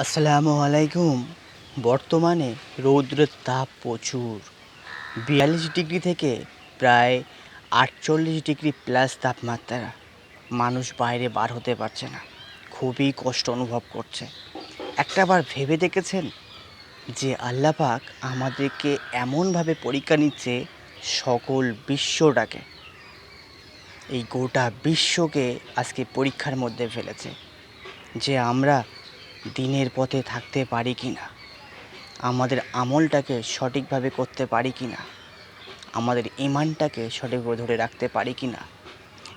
আসসালামু আলাইকুম। বর্তমানে রৌদ্রের তাপ প্রচুর। 42 ডিগ্রি থেকে প্রায় 48 ডিগ্রি প্লাস তাপমাত্রা। মানুষ বাইরে বার হতে পারছে না, খুবই কষ্ট অনুভব করছে। একটাবার ভেবে দেখেছেন যে আল্লাহ পাক আমাদেরকে এমনভাবে পরীক্ষা নিচ্ছে, সকল বিশ্বটাকে, এই গোটা বিশ্বকে আজকে পরীক্ষার মধ্যে ফেলেছে, যে আমরা দিনের পথে থাকতে পারি কি না, আমাদের আমলটাকে সঠিকভাবে করতে পারি কি না, আমাদের ঈমানটাকে সঠিকভাবে ধরে রাখতে পারি কি না।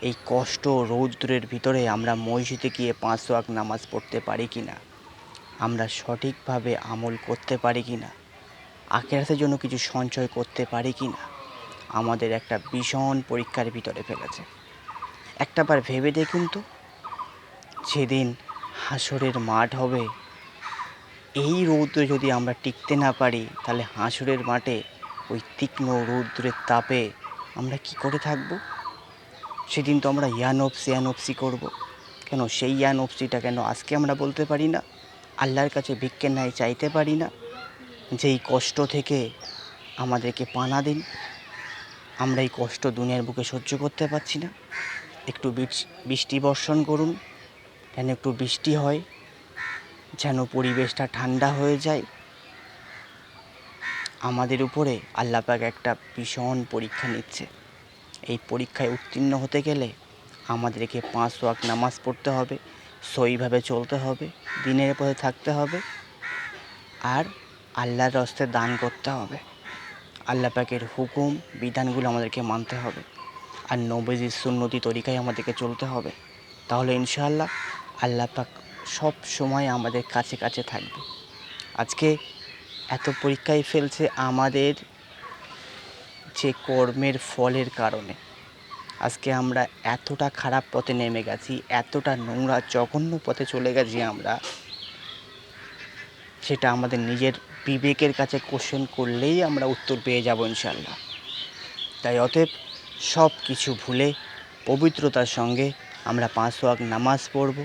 এই কষ্ট রৌদ্রের ভিতরে আমরা মসজিদে গিয়ে 5 ওয়াক্ত নামাজ পড়তে পারি কি না, আমরা সঠিকভাবে আমল করতে পারি কি না, আখিরাতের জন্য কিছু সঞ্চয় করতে পারি কি না, আমাদের একটা ভীষণ পরীক্ষার ভিতরে ফেলেছে। একটাবার ভেবে দেখুন তো, যেদিন হাসরের মাঠ হবে, এই রৌদ্রে যদি আমরা টিকতে না পারি, তাহলে হাসরের মাঠে ওই তীক্ষ্ণ রৌদ্রের তাপে আমরা কি করে থাকব? সেদিন তো আমরা ইয়া নফসি করব। কেন সেই ইয়া নফসিটা কেন আজকে আমরা বলতে পারি না? আল্লাহর কাছে ভিক্ষের ন্যায় চাইতে পারি না যে এই কষ্ট থেকে আমাদেরকে পানা দিন, আমরা এই কষ্ট দুনিয়ার বুকে সহ্য করতে পারছি না, একটু বৃষ্টি বর্ষণ করুন, যেন একটু বৃষ্টি হয়, যেন পরিবেশটা ঠান্ডা হয়ে যায়। আমাদের উপরে আল্লাহ পাক একটা ভীষণ পরীক্ষা নিচ্ছে। এই পরীক্ষায় উত্তীর্ণ হতে গেলে আমাদেরকে 5 ওয়াক্ত নামাজ পড়তে হবে, সহিভাবে চলতে হবে, দিনের পথে থাকতে হবে, আর আল্লাহর রাস্তে দান করতে হবে। আল্লাহ পাকের হুকুম বিধানগুলো আমাদেরকে মানতে হবে, আর নবীজির সুন্নতি তরিকায় আমাদেরকে চলতে হবে। তাহলে ইনশাআল্লাহ আল্লাহ পাক সব সময় আমাদের কাছে কাছে থাকবে। আজকে এত পরীক্ষায় ফেলছে আমাদের যে কর্মের ফলের কারণে। আজকে আমরা এতটা খারাপ পথে নেমে গেছি, এতটা নোংরা জঘন্য পথে চলে গেছি আমরা, সেটা আমাদের নিজের বিবেকের কাছে কোশ্চেন করলেই আমরা উত্তর পেয়ে যাব ইনশাআল্লাহ। তাই অতএব সব কিছু ভুলে পবিত্রতার সঙ্গে আমরা 5 ওয়াক্ত নামাজ পড়ব,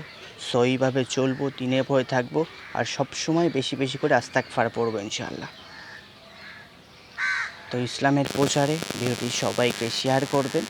সহিভাবে চলবো, দিনের পথে থাকবো, আর সব সময় বেশি বেশি করে ইস্তিগফার পড়বো ইনশাআল্লাহ। তো ইসলামের প্রচারে ভিডিওটি সবাইকে শেয়ার করবেন।